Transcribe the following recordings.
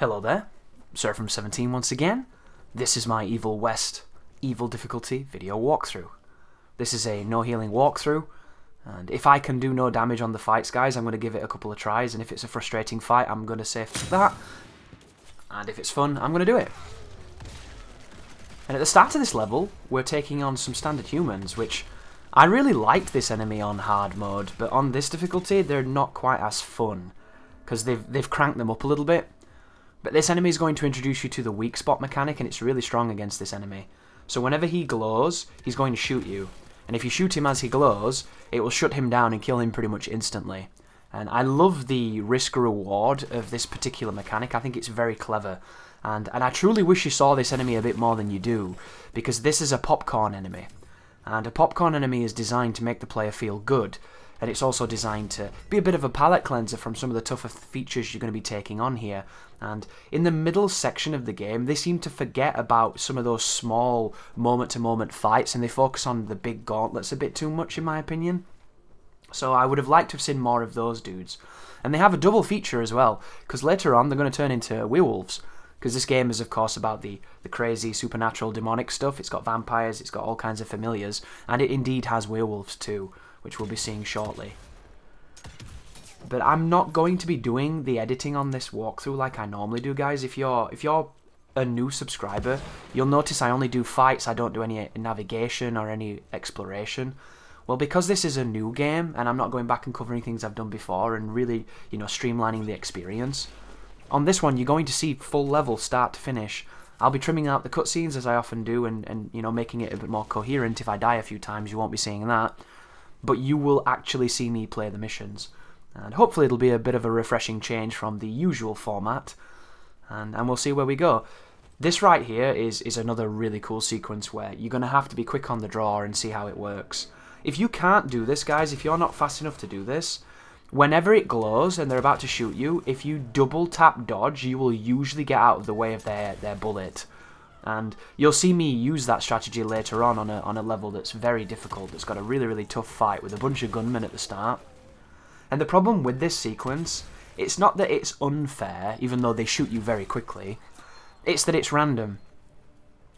Hello there, Sir from 17 once again. This is my Evilwest Evil difficulty video walkthrough. This is a no healing walkthrough, and if I can do no damage on the fights, guys, I'm going to give it a couple of tries, and if it's a frustrating fight, I'm going to say that, and if it's fun, I'm going to do it. And at the start of this level, we're taking on some standard humans, which I really liked this enemy on hard mode, but on this difficulty, they're not quite as fun, because they've cranked them up a little bit. But this enemy is going to introduce you to the weak spot mechanic, and it's really strong against this enemy. So whenever he glows, he's going to shoot you. And if you shoot him as he glows, it will shut him down and kill him pretty much instantly. And I love the risk-reward of this particular mechanic. I think it's very clever. And I truly wish you saw this enemy a bit more than you do, because this is a popcorn enemy. And a popcorn enemy is designed to make the player feel good. And it's also designed to be a bit of a palate cleanser from some of the tougher features you're going to be taking on here. And in the middle section of the game, they seem to forget about some of those small moment-to-moment fights, and they focus on the big gauntlets a bit too much, in my opinion. So I would have liked to have seen more of those dudes. And they have a double feature as well, because later on they're going to turn into werewolves. Because this game is, of course, about the crazy, supernatural, demonic stuff. It's got vampires, it's got all kinds of familiars, and it indeed has werewolves too, which we'll be seeing shortly. But I'm not going to be doing the editing on this walkthrough like I normally do, guys. If you're a new subscriber, you'll notice I only do fights. I don't do any navigation or any exploration. Well, because this is a new game, and I'm not going back and covering things I've done before and really, streamlining the experience. On this one, you're going to see full level start to finish. I'll be trimming out the cutscenes as I often do and making it a bit more coherent. If I die a few times, you won't be seeing that. But you will actually see me play the missions. And hopefully it'll be a bit of a refreshing change from the usual format. And we'll see where we go. This right here is another really cool sequence where you're going to have to be quick on the draw and see how it works. If you can't do this, guys, if you're not fast enough to do this, whenever it glows and they're about to shoot you, if you double tap dodge, you will usually get out of the way of their bullet. And you'll see me use that strategy later on a level that's very difficult, that's got a really, really tough fight with a bunch of gunmen at the start. And the problem with this sequence, it's not that it's unfair, even though they shoot you very quickly, it's that it's random.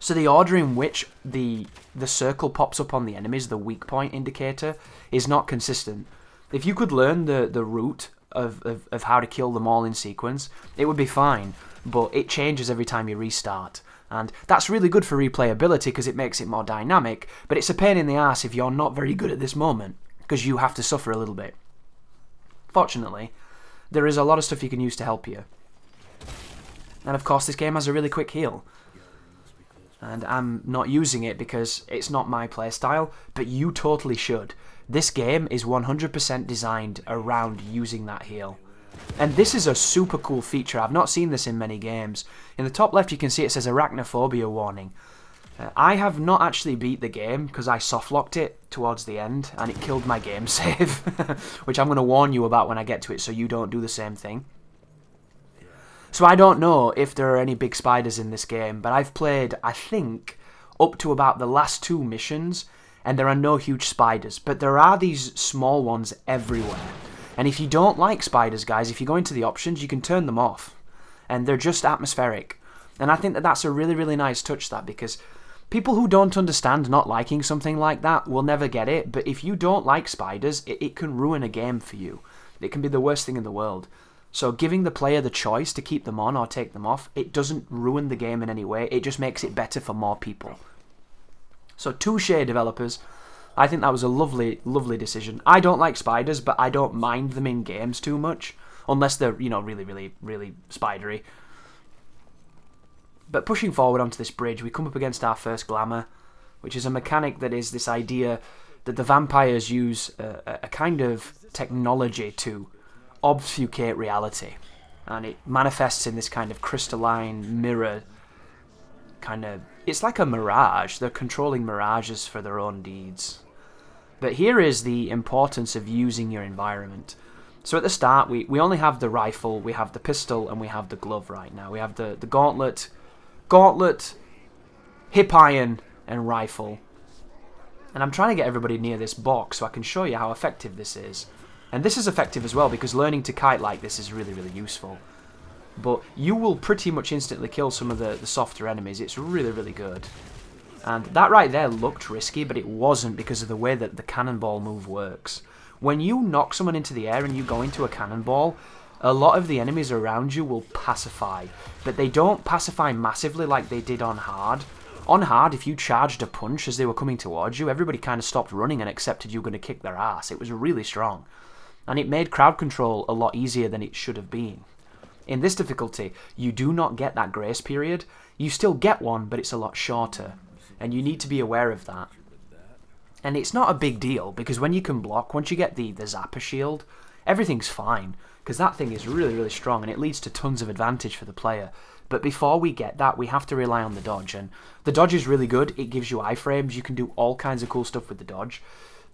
So the order in which the circle pops up on the enemies, the weak point indicator, is not consistent. If you could learn the route of how to kill them all in sequence, it would be fine, but it changes every time you restart. And that's really good for replayability because it makes it more dynamic, but it's a pain in the ass if you're not very good at this moment, because you have to suffer a little bit. Fortunately, there is a lot of stuff you can use to help you. And of course this game has a really quick heal. And I'm not using it because it's not my playstyle, but you totally should. This game is 100% designed around using that heal. And this is a super cool feature. I've not seen this in many games. In the top left you can see it says Arachnophobia warning. I have not actually beat the game because I softlocked it towards the end and it killed my game save, which I'm going to warn you about when I get to it so you don't do the same thing. So I don't know if there are any big spiders in this game, but I've played, I think, up to about the last 2 missions and there are no huge spiders, but there are these small ones everywhere. And if you don't like spiders, guys, if you go into the options, you can turn them off. And they're just atmospheric. And I think that that's a really, really nice touch, that, because people who don't understand not liking something like that will never get it. But if you don't like spiders, it can ruin a game for you. It can be the worst thing in the world. So giving the player the choice to keep them on or take them off, it doesn't ruin the game in any way. It just makes it better for more people. So Touche developers, I think that was a lovely, lovely decision. I don't like spiders, but I don't mind them in games too much. Unless they're, really, really, really spidery. But pushing forward onto this bridge, we come up against our first glamour, which is a mechanic that is this idea that the vampires use a kind of technology to obfuscate reality. And it manifests in this kind of crystalline mirror kind of... It's like a mirage. They're controlling mirages for their own deeds. But here is the importance of using your environment. So at the start, we only have the rifle, we have the pistol, and we have the glove right now. We have the gauntlet, hip iron, and rifle. And I'm trying to get everybody near this box so I can show you how effective this is. And this is effective as well because learning to kite like this is really, really useful. but you will pretty much instantly kill some of the softer enemies. It's really, really good. And that right there looked risky, but it wasn't because of the way that the cannonball move works. When you knock someone into the air and you go into a cannonball, a lot of the enemies around you will pacify, but they don't pacify massively like they did on hard. On hard, if you charged a punch as they were coming towards you, everybody kind of stopped running and accepted you were going to kick their ass. It was really strong. And it made crowd control a lot easier than it should have been. In this difficulty, you do not get that grace period. You still get one, but it's a lot shorter. And you need to be aware of that. And it's not a big deal, because when you can block, once you get the Zapper shield, everything's fine. Because that thing is really, really strong, and it leads to tons of advantage for the player. But before we get that, we have to rely on the dodge. And the dodge is really good. It gives you iframes. You can do all kinds of cool stuff with the dodge.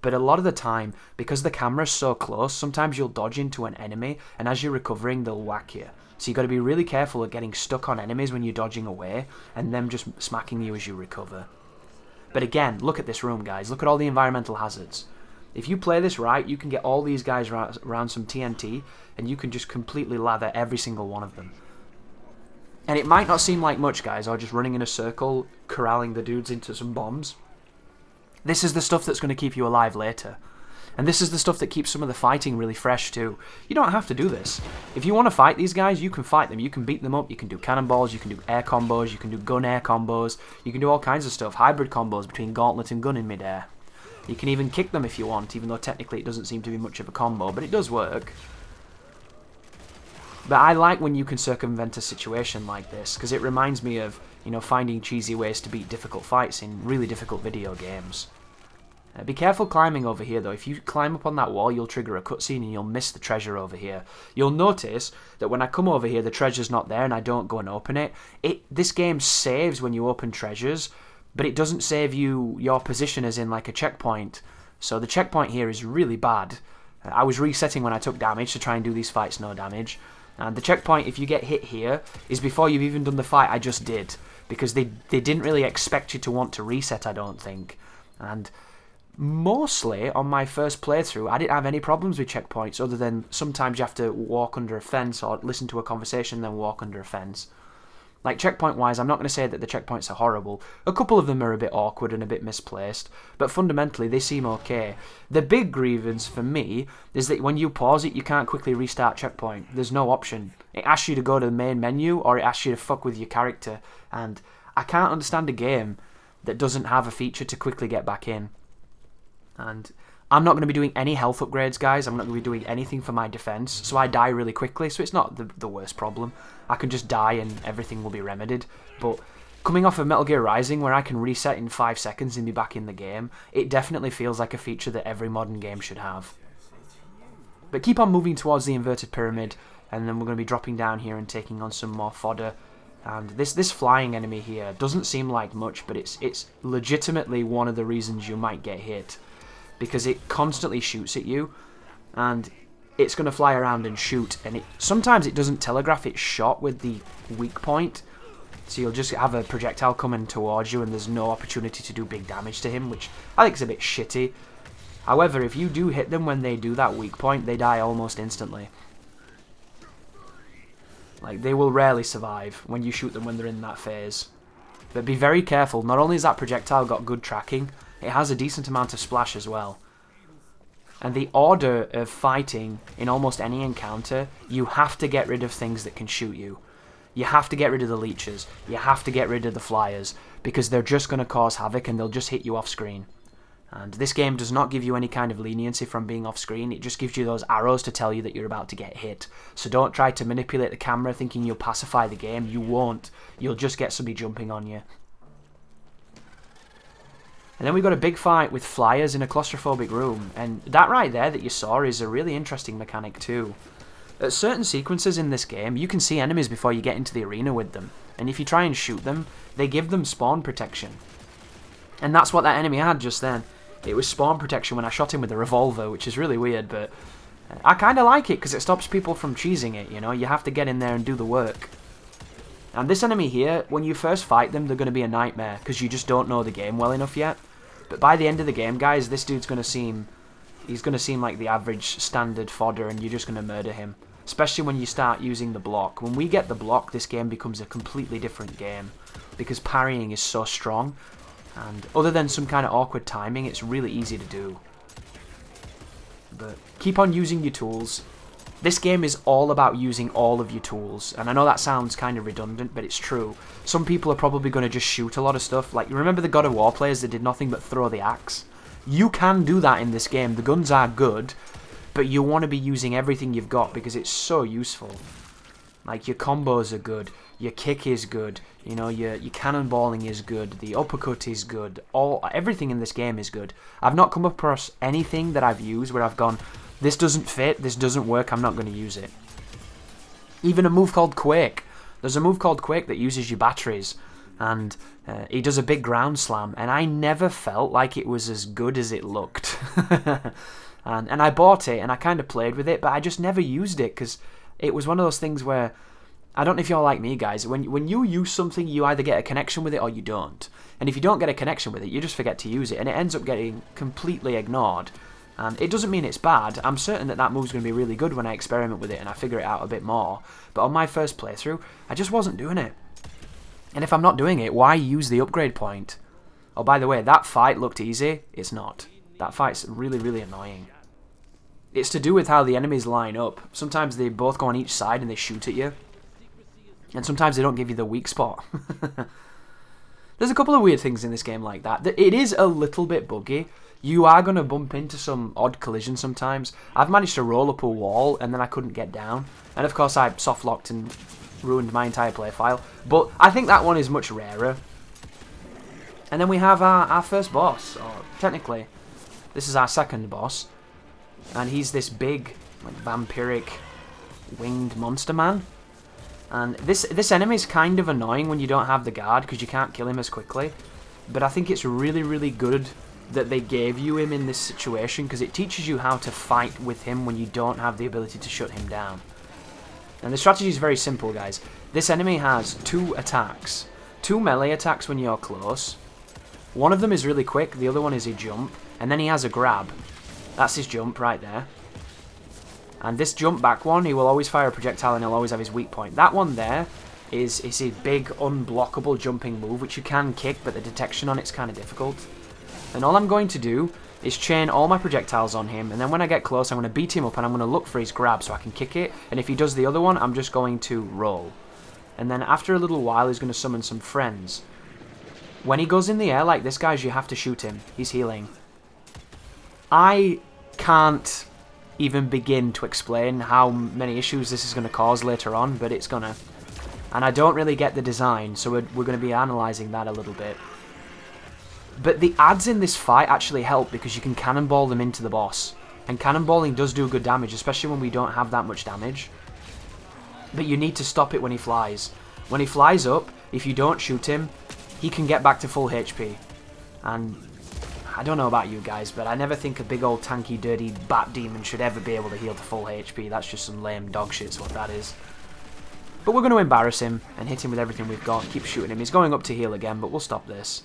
But a lot of the time, because the camera's so close, sometimes you'll dodge into an enemy, and as you're recovering, they'll whack you. So you've got to be really careful of getting stuck on enemies when you're dodging away, and them just smacking you as you recover. But again, look at this room, guys. Look at all the environmental hazards. If you play this right, you can get all these guys around some TNT, and you can just completely lather every single one of them. And it might not seem like much, guys, or just running in a circle, corralling the dudes into some bombs. This is the stuff that's going to keep you alive later. And this is the stuff that keeps some of the fighting really fresh too. You don't have to do this. If you want to fight these guys, you can fight them. You can beat them up, you can do cannonballs, you can do air combos, you can do gun-air combos, you can do all kinds of stuff. Hybrid combos between gauntlet and gun in midair. You can even kick them if you want, even though technically it doesn't seem to be much of a combo, but it does work. But I like when you can circumvent a situation like this, because it reminds me of, you know, finding cheesy ways to beat difficult fights in really difficult video games. Be careful climbing over here, though. If you climb up on that wall, you'll trigger a cutscene and you'll miss the treasure over here. You'll notice that when I come over here, the treasure's not there and I don't go and open it. This game saves when you open treasures, but it doesn't save your position as in like a checkpoint. So the checkpoint here is really bad. I was resetting when I took damage to try and do these fights no damage. And the checkpoint, if you get hit here, is before you've even done the fight I just did. Because they didn't really expect you to want to reset, I don't think. And mostly, on my first playthrough, I didn't have any problems with checkpoints, other than sometimes you have to walk under a fence or listen to a conversation then walk under a fence. Like, checkpoint-wise, I'm not going to say that the checkpoints are horrible. A couple of them are a bit awkward and a bit misplaced, but fundamentally they seem okay. The big grievance for me is that when you pause it, you can't quickly restart checkpoint. There's no option. It asks you to go to the main menu, or it asks you to fuck with your character, and I can't understand a game that doesn't have a feature to quickly get back in. And I'm not going to be doing any health upgrades, guys. I'm not going to be doing anything for my defense, so I die really quickly, so it's not the worst problem. I can just die and everything will be remedied. But coming off of Metal Gear Rising, where I can reset in 5 seconds and be back in the game, it definitely feels like a feature that every modern game should have. But keep on moving towards the inverted pyramid, and then we're going to be dropping down here and taking on some more fodder. And this flying enemy here doesn't seem like much, but it's legitimately one of the reasons you might get hit. Because it constantly shoots at you, and it's going to fly around and shoot, and sometimes it doesn't telegraph its shot with the weak point, so you'll just have a projectile coming towards you and there's no opportunity to do big damage to him, which I think is a bit shitty. However, if you do hit them when they do that weak point, they die almost instantly. Like, they will rarely survive when you shoot them when they're in that phase. But be very careful. Not only has that projectile got good tracking, it has a decent amount of splash as well. And the order of fighting in almost any encounter, you have to get rid of things that can shoot you. You have to get rid of the leeches. You have to get rid of the flyers, because they're just going to cause havoc and they'll just hit you off screen. And this game does not give you any kind of leniency from being off screen. It just gives you those arrows to tell you that you're about to get hit. So don't try to manipulate the camera thinking you'll pacify the game. You won't. You'll just get somebody jumping on you. And then we got a big fight with flyers in a claustrophobic room, and that right there that you saw is a really interesting mechanic too. At certain sequences in this game, you can see enemies before you get into the arena with them, and if you try and shoot them, they give them spawn protection. And that's what that enemy had just then. It was spawn protection when I shot him with a revolver, which is really weird, but I kind of like it because it stops people from cheesing it, you know? You have to get in there and do the work. And this enemy here, when you first fight them, they're going to be a nightmare because you just don't know the game well enough yet. But by the end of the game, guys, this dude's going to seem... He's going to seem like the average standard fodder, and you're just going to murder him. especially when you start using the block. When we get the block, this game becomes a completely different game, because parrying is so strong, and other than some kind of awkward timing, it's really easy to do. But keep on using your tools. This game is all about using all of your tools, and I know that sounds kind of redundant, but it's true. Some people are probably going to just shoot a lot of stuff. Like, you remember the God of War players that did nothing but throw the axe? You can do that in this game. The guns are good, but you want to be using everything you've got because it's so useful. Like, your combos are good, your kick is good, you know, your cannonballing is good, the uppercut is good, everything in this game is good. I've not come across anything that I've used where I've gone, this doesn't fit, this doesn't work, I'm not going to use it. Even a move called Quake. There's a move called Quake that uses your batteries, and he does a big ground slam, and I never felt like it was as good as it looked. and I bought it, and I kind of played with it, but I just never used it, because it was one of those things where, I don't know if you're like me, guys, when you use something, you either get a connection with it or you don't. And if you don't get a connection with it, you just forget to use it, and it ends up getting completely ignored. And it doesn't mean it's bad. I'm certain that that move's going to be really good when I experiment with it and I figure it out a bit more. But on my first playthrough, I just wasn't doing it. And if I'm not doing it, why use the upgrade point? Oh, by the way, that fight looked easy. It's not. That fight's really, really annoying. It's to do with how the enemies line up. Sometimes they both go on each side and they shoot at you. And sometimes they don't give you the weak spot. There's a couple of weird things in this game like that. It is a little bit buggy. You are going to bump into some odd collisions sometimes. I've managed to roll up a wall and then I couldn't get down. And of course I soft-locked and ruined my entire play file. But I think that one is much rarer. And then we have our first boss. Or technically, this is our second boss. And he's this big, like, vampiric, winged monster man. And this enemy is kind of annoying when you don't have the guard, because you can't kill him as quickly. But I think it's really, really good that they gave you him in this situation, because it teaches you how to fight with him when you don't have the ability to shut him down. And the strategy is very simple, guys. This enemy has 2 attacks. 2 melee attacks when you're close. One of them is really quick, the other one is a jump, and then he has a grab. That's his jump right there. And this jump back one, he will always fire a projectile and he'll always have his weak point. That one there is a big unblockable jumping move, which you can kick, but the detection on it's kind of difficult. And all I'm going to do is chain all my projectiles on him, and then when I get close, I'm going to beat him up and I'm going to look for his grab so I can kick it. And if he does the other one, I'm just going to roll. And then after a little while, he's going to summon some friends. When he goes in the air like this, guys, you have to shoot him. He's healing. I can't even begin to explain how many issues this is going to cause later on, but it's going to. And I don't really get the design, so we're going to be analysing that a little bit. But the adds in this fight actually help because you can cannonball them into the boss. And cannonballing does do good damage, especially when we don't have that much damage. But you need to stop it when he flies. When he flies up, if you don't shoot him, he can get back to full HP. And I don't know about you guys, but I never think a big old tanky, dirty bat demon should ever be able to heal to full HP. That's just some lame dog shit's what that is. But we're going to embarrass him and hit him with everything we've got. Keep shooting him. He's going up to heal again, but we'll stop this.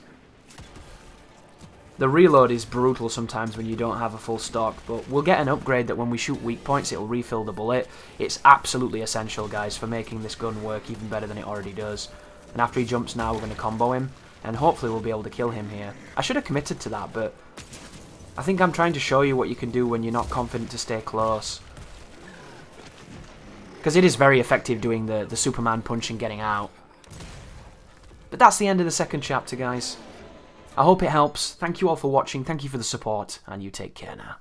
The reload is brutal sometimes when you don't have a full stock, but we'll get an upgrade that when we shoot weak points, it'll refill the bullet. It's absolutely essential, guys, for making this gun work even better than it already does. And after he jumps now, we're going to combo him, and hopefully we'll be able to kill him here. I should have committed to that, but I think I'm trying to show you what you can do when you're not confident to stay close. Because it is very effective doing the Superman punch and getting out. But that's the end of the second chapter, guys. I hope it helps. Thank you all for watching, thank you for the support, and you take care now.